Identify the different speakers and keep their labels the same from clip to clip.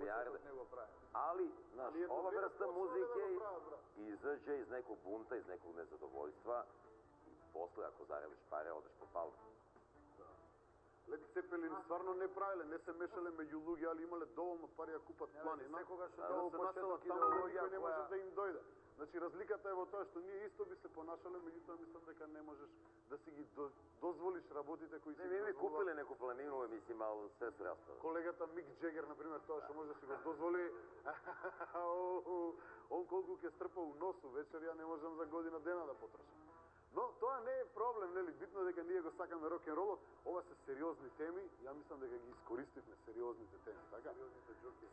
Speaker 1: milijarde. Ali, znaš, ova vrsta muzike izađe iz nekog bunta, iz nekog nezadovoljstva i posle, ako zaradiš pare, odeš po palmu.
Speaker 2: Led Zeppelin стварно не правиле, не се мешале меѓу луѓе, али имале доволно пари да купат планина, да се населат таму луѓе кои не може да им дојде. Значи, разликата е во тоа што ние исто би се понашале, меѓутоа мислам дека не можеш да си ги дозволиш работите кои си ги
Speaker 1: дозволуват. Не, ми купиле неку планину, мислим, али се се распада.
Speaker 2: Колегата Мик Джегер, например, тоа што може да си го дозволи, он колку ќе стрпа у носу вечер, ја не можам за година дена да потрошам. Но тоа не е проблем, нели? Битно дека ние го сакаме рок-н-ролот. Ова се сериозни теми, ја мислам дека ги искористивме сериозните теми, така?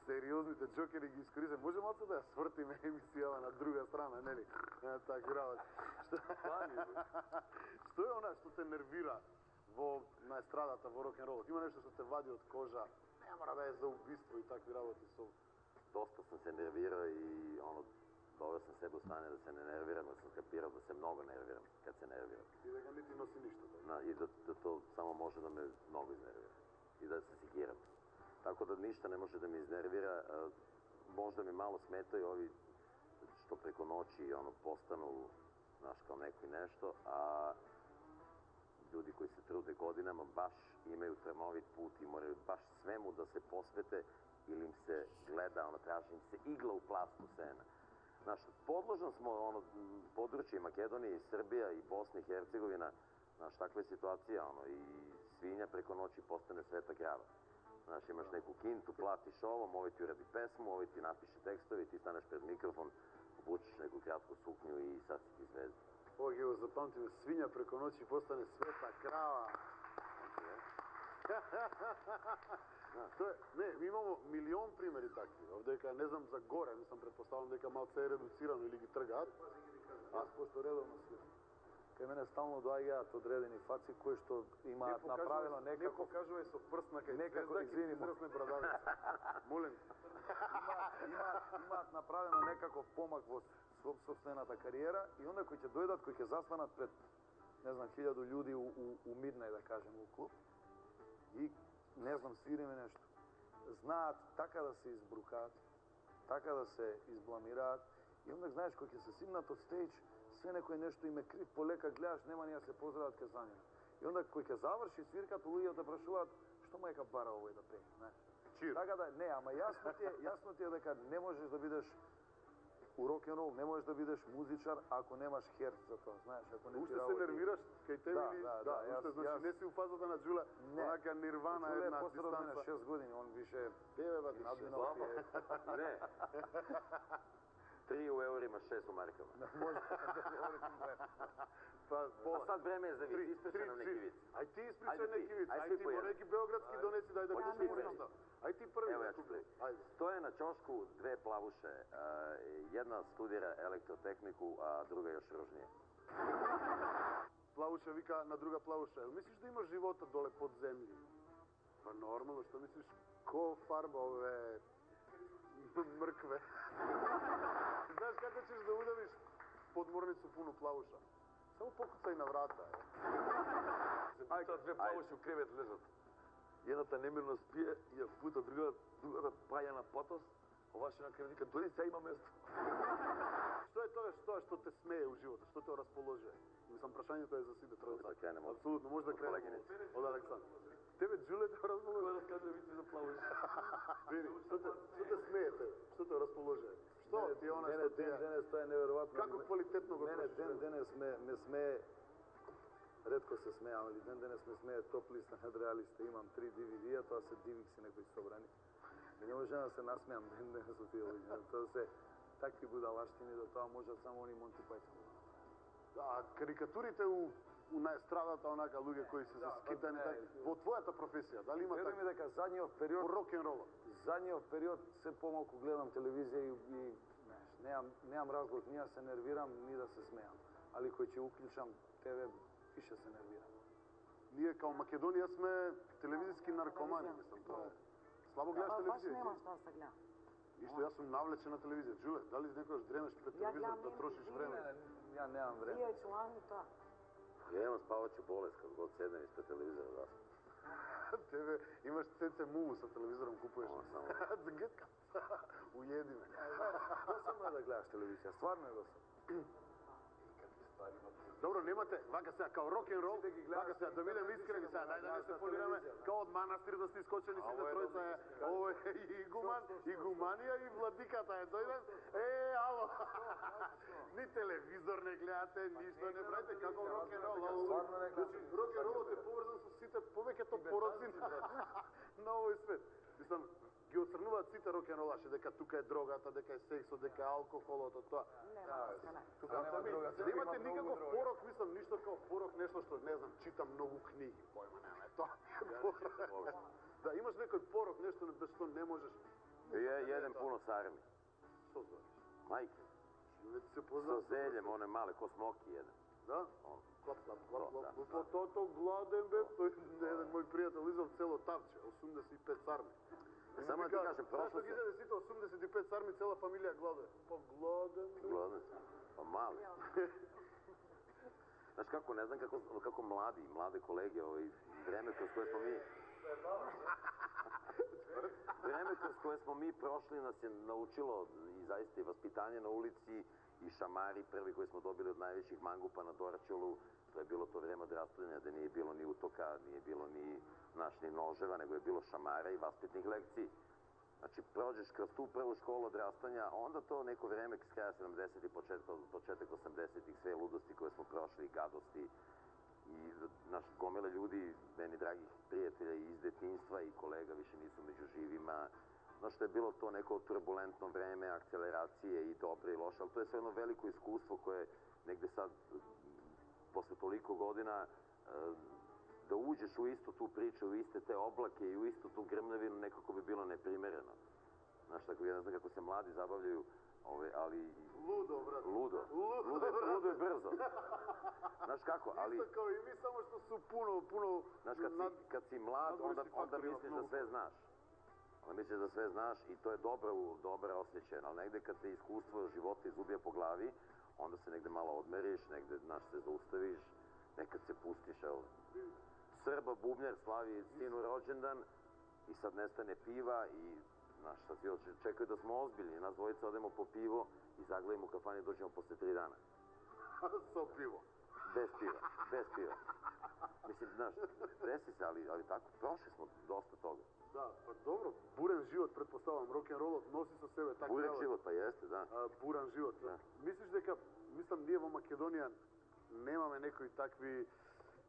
Speaker 2: Сериозните джокери ги искористивме. Може малце да ја свртиме емисијава на друга страна, нели? Така работи. Што е она што те нервира на естрадата, во рок-н-ролот? Има нешто што те вади од кожа, не мора да е за убиство и такви работи со...
Speaker 1: Доста съм се нервирao и довел sam sebe u stanje da se ne nerviram, da sam skapirao da se mnogo nerviram kad se nerviram.
Speaker 2: I da ga niti nosi ništa.
Speaker 1: I da to samo može da me mnogo iznervira. I da se sikiram. Tako da ništa ne može da me iznervira. Možda mi malo smetaju ovi što preko noći postanu, znaš, kao neko i nešto, a ljudi koji se trude godinama baš imaju trnovit put i moraju baš svemu da se posvete ili im se gleda, traži im se igla u plastu sena. Znaš, podložan smo područje Makedonije i Srbija i Bosna i Hercegovina, znaš, takva je situacija, i svinja preko noći postane sveta krava. Znaš, imaš neku kintu, platiš ovom, ovaj ti uradi pesmu, ovaj ti napiše tekstove, ti staneš pred mikrofon, obučeš neku kratku suknju i sad si ti zvezda.
Speaker 2: Ovo je, zapamtimo, svinja preko noći postane sveta krava. Не, ми имамо милион примери такви. Овдека, не знам за горе, мислам, предпоставам дека малце е редуцирано или ги тргаат.
Speaker 3: Аз пошто редовно свирам. Кај мене стално доаѓаат одредени фаци кои што имаат направено некако...
Speaker 2: Не покажувај со прст на кај звезда, ке израсне брадавица. Молим.
Speaker 3: Имаат направено некаков помак во собствената кариера и онда кои ќе дојдат, кои ќе застанат пред, не знам, 1000 људи у Миднај, да кажем, у клуб, и не знам, свириме нешто. Знаат така да се избрукаат, така да се избламираат и onda знаеш кој ќе се симнат од стејдж, све некој нешто им е крив, полека гледаш, нема ни да се поздрават ке за нив. И onda кој ќе заврши свирката, луѓето те прашуваат што му е бара овој да пее, знаеш. Така да, не, ама јасно ти е дека не можеш да бидеш у рок-н-рол, не можеш да бидеш музичар ако немаш херц за тоа, знаеш, ако не ти
Speaker 2: работи. Уште се нервираш кај тебе или?
Speaker 3: Да,
Speaker 2: уште, значи не си у фазата на Джуле, онака нирвана една дистанца.
Speaker 3: Джуле е постар од мене 6 години, он више...
Speaker 2: Тебе, бати,
Speaker 1: Не. 3 u eurima, 6 u markama.
Speaker 3: Може да говорим време.
Speaker 1: А сад време е за виц, исприча нам неки виц.
Speaker 2: Ај ти испричај неки виц, ај ти неки белградски донеси, дај да чуем нешто. Ај ти први.
Speaker 1: Evo ja ću prvi. Stoje na ćošku dve plavuše, jedna studira elektrotehniku, a druga još ružnije.
Speaker 2: Плавуша вика на друга плавуша, мислиш да има живота доле под земји? Па нормално, што мислиш, ко фарба ове мркве? Знаеш како ćeš да удавиш подморницу пуну плавуша? Само покуцај на врата.
Speaker 4: Ајка две плавуши у кревет лежат. Едната немирно спие и ја впута, другата паја на потос, оваше на кревет вика, дојди сега има место.
Speaker 2: Што е тоа што те смее у животот, што те расположува? Мислам, прашањето е за сите тројца. Апсолутно, може да кренеме од Александр. Тебе, Джуле, те расположува?
Speaker 4: Кој раскаже вици за плавуши?
Speaker 2: Види, што те смее тебе? Што те расположува? Што ти е она што ти е?
Speaker 3: Денес тоа е неверојатно.
Speaker 2: Како квалитетно го трошиш?
Speaker 3: Денес ме смее, ретко се смејам, али денес ме смее топ листа на реалисте. Имам 3 DVD-а, тоа се дивикси некои собрани. Не можам да се насмеам денес со тие луѓе. Тоа се такви будалаштини, да тоа можат само они Монти Пајтон.
Speaker 2: Да, карикатурите на естрадата, онака луѓе кои се заскитани, во твојата професија, дали има така?
Speaker 3: Веруј ми дека задниот период...
Speaker 2: Во рок-н-ролот.
Speaker 3: Задниот период се помалку гледам телевизија и немам разлог ни да се нервирам, ни да се смејам. Али кој ќе уклучам ТВ, више се нервирам.
Speaker 2: Ние као Македонија сме телевизиски наркомани, мислам, тоа е. Слабо гледаш телевизија?
Speaker 5: Баш нема што да се гледа.
Speaker 2: Ништо, јас сум навлечен на телевизија. Джуле, дали некојаш дремеш пред телевизор да трошиш време?
Speaker 3: Ја немам време.
Speaker 5: Вие чулам и тоа.
Speaker 1: Ja imam spavaću bolest kad god sednem ispred televizora da sam.
Speaker 2: Тебе имаш цеце муву sa телевизором купуваш.
Speaker 1: Само.
Speaker 2: Загетка. Уеди ме.
Speaker 3: Досадно е да гледаш телевизија, стварно е досадно.
Speaker 2: Добро, немате, вака сега, као рок-н-рол, вака сега, да бидем искрени сега, дај да не се фолираме, као од манастир да сте искочени сите тројца, ово е и Гуманија и Владиката е дојден, ало, ни телевизор не гледате, ништо не правите, како рок-н-рол, ало, значи, рок-н-ролот е поврзан со сите повеќето пороци на овој свет. Мислам, ги оцрнуваат сите рок-н-ролаши, дека тука е дрогата, дека е сексот, дека е алкохолот, тоа.
Speaker 5: Не.
Speaker 3: Тука нема друга,
Speaker 2: Немате никаков порок, мислам, ништо као порок, нешто што, не знам, читам многу книги, појма нема, тоа не е порок. Да, имаш некој порок, нешто без што не можеш.
Speaker 1: Jedem puno sarmi.
Speaker 2: Што знаеш?
Speaker 1: Majke.
Speaker 2: Човек се
Speaker 1: Sa
Speaker 2: познава.
Speaker 1: zeljem, one male, ko smoki jedem.
Speaker 2: Да?
Speaker 1: On.
Speaker 2: Клап.
Speaker 1: Да.
Speaker 2: Тото гладен бе, тој еден мој пријател изол цело тавче, 85 сарми.
Speaker 1: Samo da ti kažem, prošlo
Speaker 2: Зашто ги
Speaker 1: se...
Speaker 2: изеде сите 85 сарми, цела фамилија гладе. Па гладен бе.
Speaker 1: Gladne su. Pa mali. Znaš kako, ne znam kako mlade kolege, vreme kroz koje smo mi... Vreme kroz koje smo mi prošli nas je naučilo i zaista i vaspitanje na ulici i šamari prvi koji smo dobili od najvećih mangupa na Dorćolu. To je bilo to vreme odrastanja da nije bilo ni utoka, nije bilo ni noževa, nego je bilo šamara i vaspitnih lekciji. Znači, prođeš kroz tu prvu školu odrastanja, onda to neko vreme s kraja 70-ih, početak 80-ih, sve ludosti koje smo prošli, gadosti i naš gomile ljudi, meni dragih prijatelja i iz detinjstva i kolega više nisu među živima. Znaš, što je bilo to neko turbulentno vreme, akceleracije i dobre i loše, ali to je sve jedno veliko iskustvo koje negde sad, posle toliko godina, da uđeš u istu tu priču, u iste te oblake i u istu tu grmljavinu, nekako bi bilo neprimereno. Znaš, tako ja ne znam kako se mladi zabavljaju, ali...
Speaker 2: Ludo, brate.
Speaker 1: Ludo je brzo. Znaš kako, ali...
Speaker 2: Isto kao i mi, samo što su puno...
Speaker 1: Znaš, kad si mlad, onda misliš da sve znaš. Onda misliš da sve znaš i to je dobro osjećaj, ali negde kad te iskustvo života izubija po glavi, onda se negde malo odmeriš, negde, znaš, se zaustaviš, nekad se pustiš, evo... Srba, bubnjar, slavi sinu rođendan i sad nestane piva i, znaš, sad svi čekaju da smo ozbiljni. Nas dvojica odemo po pivo i zaglavimo u kafani i dođemo posle 3 dana.
Speaker 2: Sa pivo.
Speaker 1: Bez piva. Mislim, znaš, desi se, ali tako, prošli smo dosta toga.
Speaker 2: Da, pa dobro, buran život, pretpostavljam, rock'n'rollot nosi sa sebe tako...
Speaker 1: Buran život, pa jeste, da.
Speaker 2: Buran život.
Speaker 1: Da.
Speaker 2: Misliš дека, мислам, ние во Македонија немаме некои такви,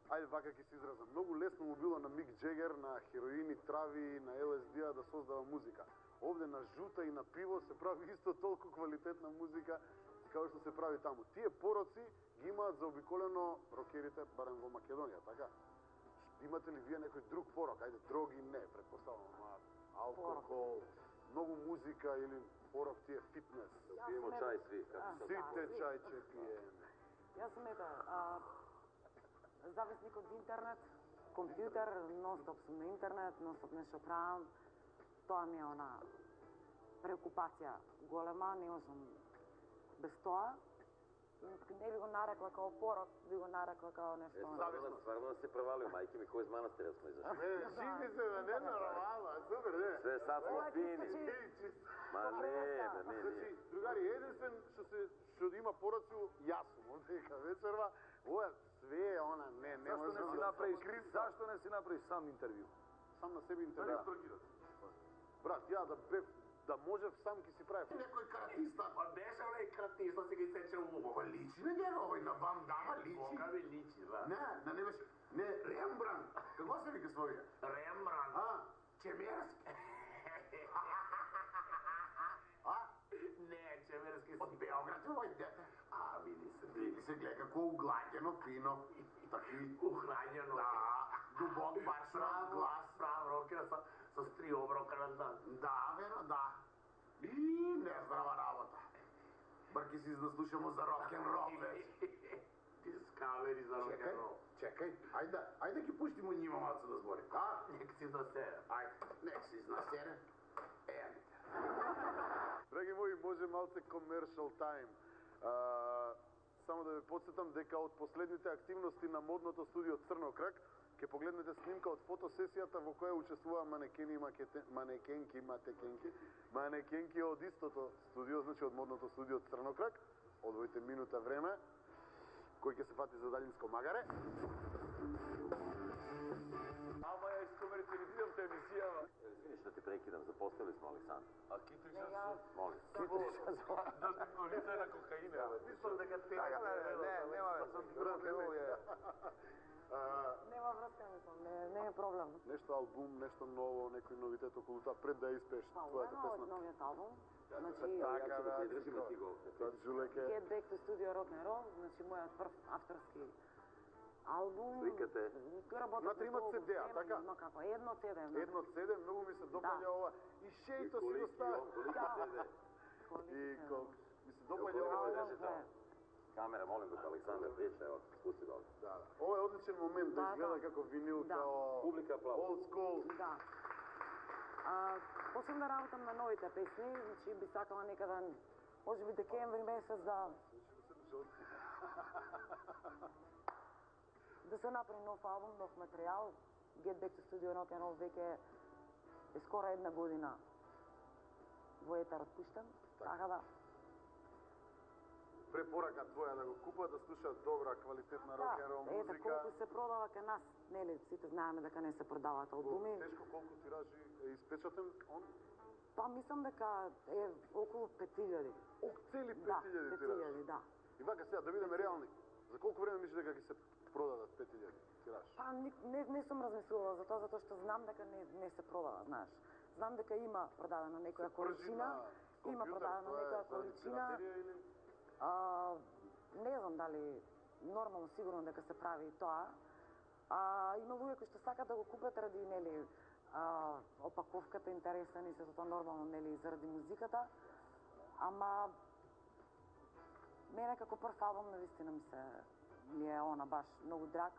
Speaker 2: ајде вака ќе се изразам, многу лесно му било на Мик Джегер, на хероини, трави, на ЛСД да создава музика. Овде на жута и на пиво се прави исто толку квалитетна музика како што се прави таму. Тие пороци ги имаат заобиколено рокерите, барем во Македонија, така? Имате ли вие некој друг порок? Ајде, дроги не, предпоставам, алкохол, многу музика или порок тие фитнес.
Speaker 1: Pijemo čaj svi, kako se...
Speaker 2: Сите чајче пиеме.
Speaker 5: Јас сум зависник од интернет, компјутер, нон-стоп сум на интернет, нон-стоп нешто правам. Тоа ми е она преокупација голема, не можам без тоа. Не би го нарекла као порок, би го нарекла као нешто...
Speaker 1: Stvarno se provalio, majke mi, ko iz manastira smo izašli.
Speaker 2: Живи се, да не нормално, супер, не.
Speaker 1: Sve sad smo fini. Ma ne,
Speaker 2: Значи, другари, единствен што има пороци, јас сум, дека вечерва, ова све е она, не
Speaker 3: Зашто
Speaker 2: можам
Speaker 3: не си
Speaker 2: да
Speaker 3: направиш,
Speaker 2: покрисам.
Speaker 3: зашто не си направиш сам интервју?
Speaker 2: Сам на себе интервју. Брат, ја да можев сам ќе си правев.
Speaker 6: Некој кратиста, па беше онај кратиста си ги сече убаво. Личи на него, овој на Ван Дама личи. Кога ви личи, да? Не, не беше. Не, Рембрандт. Како се вика своја? Рембрандт. Чемерски. Не, Чемерски од Београд овој дете. Види се, гледа како угладено, фино. Таки ухрањено. Да, дубок баш глас. Прав рокер со три оброка на дан. Да, веро, да. И нездрава работа. Брки си заслушамо за рок-н-рол вече. Дискавери за рок-н-рол. Чекај, ајде ги пуштимо њима малце да збори. Нек си изнасере. Ајде, нек си изнасере.
Speaker 2: Драги мои, може малце commercial time. Само да ве подсетам дека од последните активности на модното студио Црно крак Ке погледнете снимка од фотосесијата во која учествува манекенки од истото студио, значи од модното студио од Црнокрак. Одвојте минута време, кој ќе се фати за далинско магаре.
Speaker 4: Ама ја искомерциализирам те емисијава.
Speaker 1: Извини што ти прекидам, запоставили смо Александр.
Speaker 4: А Китри
Speaker 5: Не,
Speaker 4: се
Speaker 5: ја-
Speaker 1: Молим.
Speaker 4: да лице на кокаина.
Speaker 6: Мислам дека те...
Speaker 3: Нема вeze. Рок-н-рол е.
Speaker 5: Нема врска, мислам, не е проблем.
Speaker 2: Нешто албум, нешто ново, некој новитет околу тоа пред да испееш
Speaker 5: Па,
Speaker 2: твојата
Speaker 5: одено од
Speaker 2: песна.
Speaker 5: новиот албум, значи
Speaker 2: Така,
Speaker 1: Ја ќе да
Speaker 2: бе,
Speaker 1: ти држиме ти го.
Speaker 2: Тоа Джулеке.
Speaker 5: Get Back to Studio Rock and Roll, значи мојот прв авторски албум.
Speaker 1: Викате?
Speaker 5: Кој работи
Speaker 2: Внатре имат CD-а, така?
Speaker 5: Но како, едно CD.
Speaker 2: Едно од 7, многу ми се допаѓа
Speaker 5: Да.
Speaker 2: ова. И шејто си го стави. И колку ми се допаѓа ова.
Speaker 1: Држи тоа. Камера, молим го, Александр, прича, ево, спусти долу.
Speaker 2: Да, да. Ова е одличен момент да
Speaker 5: Да,
Speaker 2: изгледа
Speaker 5: да.
Speaker 2: како винил,
Speaker 5: Да.
Speaker 2: као
Speaker 1: Публика аплауз.
Speaker 2: old school.
Speaker 5: Да. Почнам да работам на новите песни, значи би сакала некаде, може би декември месец да се направи нов албум, нов материјал. Get Back to Studio Rock and Roll веќе е скоро една година во етер отпуштен, така да.
Speaker 2: Препорака твоја да го купат, да слушаат добра, квалитетна рок-н-рол
Speaker 5: ете,
Speaker 2: музика.
Speaker 5: колку се продава кај нас, нели, сите знаеме дека не се продаваат албуми.
Speaker 2: Тешко колку тиражи е испечатен он?
Speaker 5: Па мислам дека е околу 5000.
Speaker 2: Цели 5000
Speaker 5: Да,
Speaker 2: тираж.
Speaker 5: 5000, да.
Speaker 2: И вака сега да бидеме реални. За колку време мислиш дека ќе се продадат 5000 тираж?
Speaker 5: Па не сум размислувала за тоа, затоа што знам дека не се продава, знаеш. Знам дека има продадена некоја количина, има продадена некоја количина. Не знам дали нормално сигурно дека се прави тоа. Има луѓе кои што сакат да го купат ради нели опаковката интересен и се тоа нормално нели заради музиката. Ама мене како прв албум навистина ми е она баш многу драг.